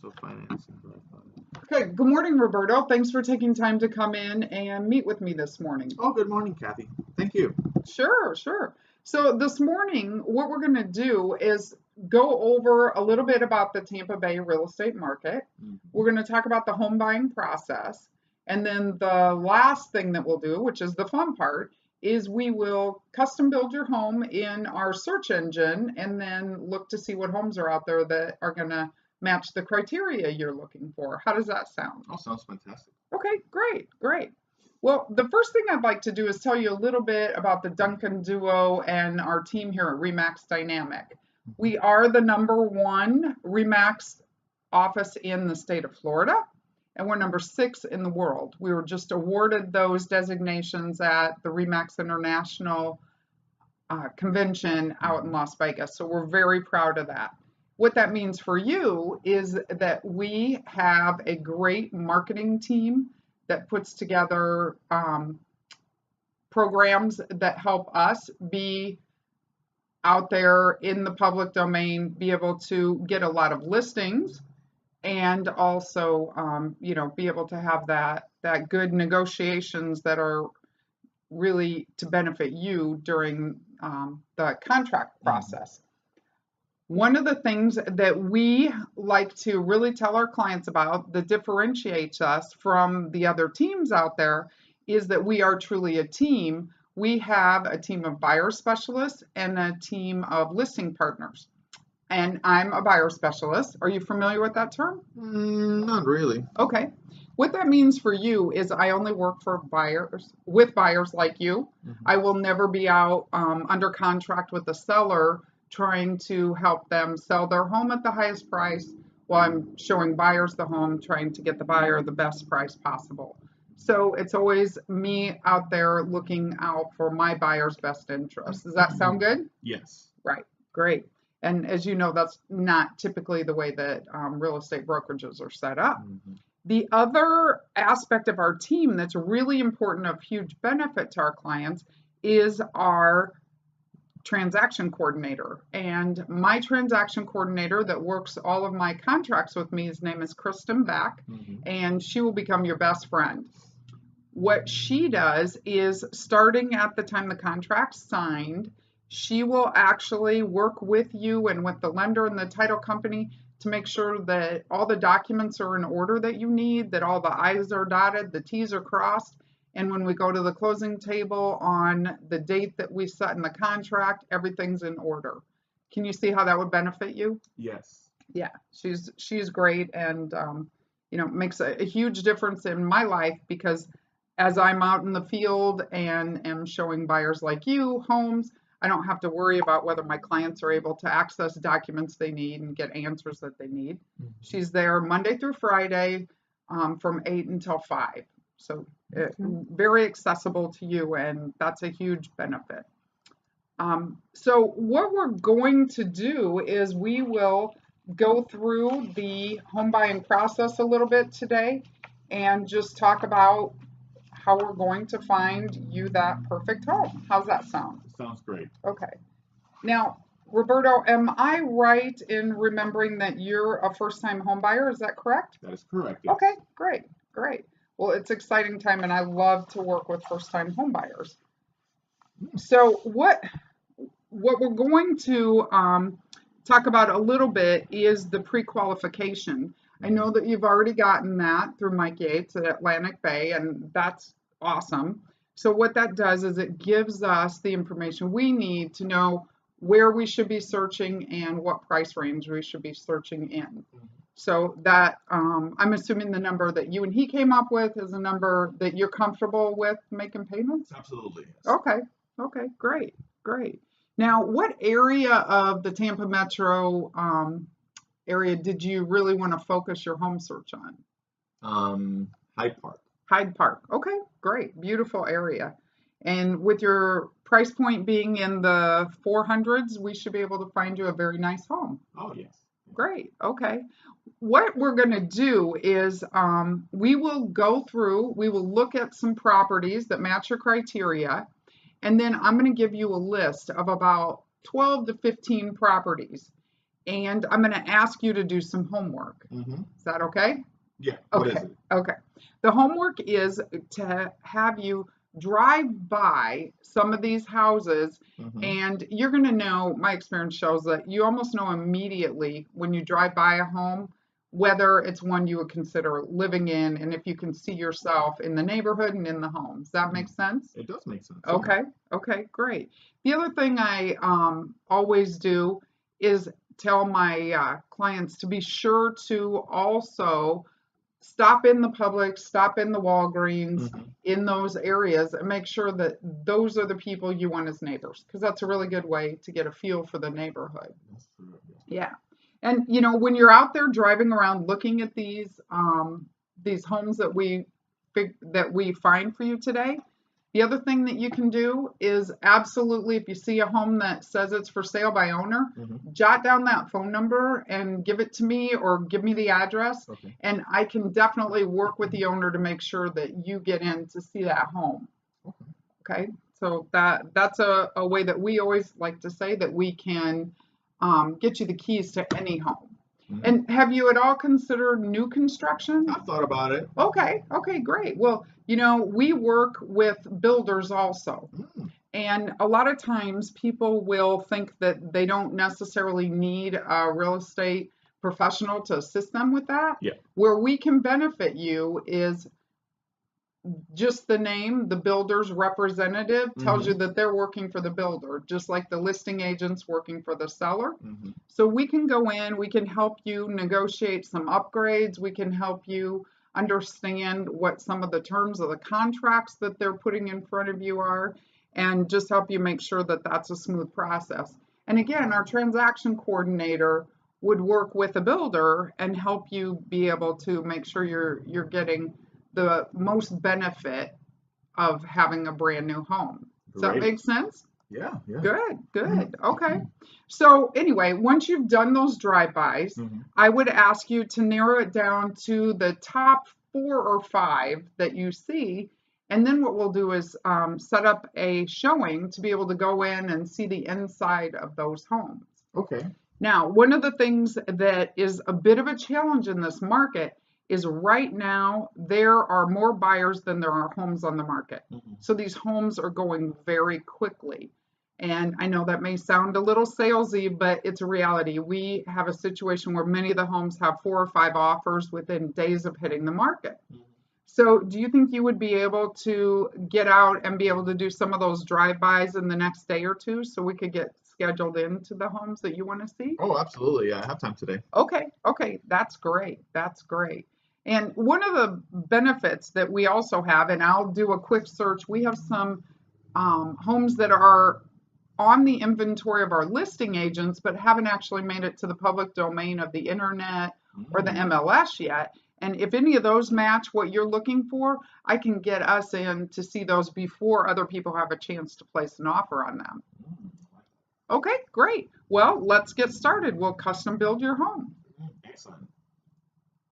So financing. Okay, good morning, Roberto. Thanks for taking time to come in and meet with me this morning. Oh, good morning, Kathy. Thank you. Sure, sure. So this morning, what we're going to do is go over a little bit about the Tampa Bay real estate market. We're going to talk about the home buying process. And then the last thing that we'll do, which is the fun part, is we will custom build your home in our search engine and then look to see what homes are out there that are going to match the criteria you're looking for. How does that sound? Oh, sounds fantastic. Okay, great, great. Well, the first thing I'd like to do is tell you a little bit about the Duncan Duo and our team here at RE/MAX Dynamic. We are the #1 RE/MAX office in the state of Florida, and we're #6 in the world. We were just awarded those designations at the RE/MAX International convention out in Las Vegas, so we're very proud of that. What that means for you is that we have a great marketing team that puts together programs that help us be out there in the public domain, be able to get a lot of listings, and also, be able to have that good negotiations that are really to benefit you during the contract process. One of the things that we like to really tell our clients about that differentiates us from the other teams out there is that we are truly a team. We have a team of buyer specialists and a team of listing partners. And I'm a buyer specialist. Are you familiar with that term? Not really. Okay. What that means for you is I only work for buyers, with buyers like you. I will never be out under contract with the seller trying to help them sell their home at the highest price while I'm showing buyers the home, trying to get the buyer the best price possible. So it's always me out there looking out for my buyer's best interest. Does that sound good? Yes. Right, great. And as you know, that's not typically the way that real estate brokerages are set up. The other aspect of our team that's really important, of huge benefit to our clients, is our transaction coordinator. And my transaction coordinator that works all of my contracts with me, his name is Kristen Beck, and she will become your best friend. What she does is, starting at the time the contract's signed, she will actually work with you and with the lender and the title company to make sure that all the documents are in order that you need, that all the I's are dotted, the T's are crossed. And when we go to the closing table on the date that we set in the contract, everything's in order. Can you see how that would benefit you? Yes. Yeah, she's great, and makes a huge difference in my life, because as I'm out in the field and am showing buyers like you homes, I don't have to worry about whether my clients are able to access documents they need and get answers that they need. She's there Monday through Friday from 8 until 5. So very accessible to you, and that's a huge benefit. So what we're going to do is we will go through the home buying process a little bit today and just talk about how we're going to find you that perfect home. How's that sound? Sounds great. Okay. Now, Roberto, am I right in remembering that you're a first-time home buyer? Is that correct? That is correct. Yes. Okay, great, great. Well, it's exciting time, and I love to work with first-time home buyers. So what we're going to talk about a little bit is the pre-qualification. I know that you've already gotten that through Mike Yates at Atlantic Bay, and that's awesome. So what that does is it gives us the information we need to know where we should be searching and what price range we should be searching in. So that, I'm assuming the number that you and he came up with is a number that you're comfortable with making payments? Absolutely. Yes. Okay, great, great. Now, what area of the Tampa Metro area did you really want to focus your home search on? Hyde Park. Hyde Park. Okay, great, beautiful area. And with your price point being in the 400s, we should be able to find you a very nice home. Oh, yes. Great, okay. What we're going to do is we will look at some properties that match your criteria, and then I'm going to give you a list of about 12 to 15 properties. and I'm going to ask you to do some homework. Is that okay? Yeah. What is Okay. it? Okay. The homework is to have you drive by some of these houses, and you're going to know, my experience shows that you almost know immediately when you drive by a home whether it's one you would consider living in, and if you can see yourself in the neighborhood and in the home. Does that make sense? It does make sense. Okay. Okay, great. The other thing I always do is tell my clients to be sure to also stop in the Publix, stop in the Walgreens, in those areas, and make sure that those are the people you want as neighbors, because that's a really good way to get a feel for the neighborhood. That's true. Yeah. And you know, when you're out there driving around looking at these homes that we find for you today, the other thing that you can do is absolutely, if you see a home that says it's for sale by owner, jot down that phone number and give it to me, or give me the address, and I can definitely work with the owner to make sure that you get in to see that home. Okay, so that's a way that we always like to say that we can get you the keys to any home. And have you at all considered new construction? I've thought about it. Okay, great. Well, you know, we work with builders also. And a lot of times people will think that they don't necessarily need a real estate professional to assist them with that. Yeah. Where we can benefit you is just the name, the builder's representative tells you that they're working for the builder, just like the listing agent's working for the seller. So we can go in, we can help you negotiate some upgrades, we can help you understand what some of the terms of the contracts that they're putting in front of you are, and just help you make sure that that's a smooth process. And again, our transaction coordinator would work with a builder and help you be able to make sure you're getting the most benefit of having a brand new home. Does that make sense? Yeah. Good. Okay. So anyway, once you've done those drive-bys, I would ask you to narrow it down to the top 4 or 5 that you see. And then what we'll do is set up a showing to be able to go in and see the inside of those homes. Okay. Now, one of the things that is a bit of a challenge in this market is right now there are more buyers than there are homes on the market. So these homes are going very quickly. And I know that may sound a little salesy, but it's a reality. We have a situation where many of the homes have 4 or 5 offers within days of hitting the market. So do you think you would be able to get out and be able to do some of those drive-bys in the next day or two so we could get scheduled into the homes that you want to see? Oh, absolutely. Yeah, I have time today. Okay, that's great. And one of the benefits that we also have, and I'll do a quick search, we have some homes that are on the inventory of our listing agents, but haven't actually made it to the public domain of the internet or the MLS yet. And if any of those match what you're looking for, I can get us in to see those before other people have a chance to place an offer on them. Okay, great. Well, let's get started. We'll custom build your home. Excellent.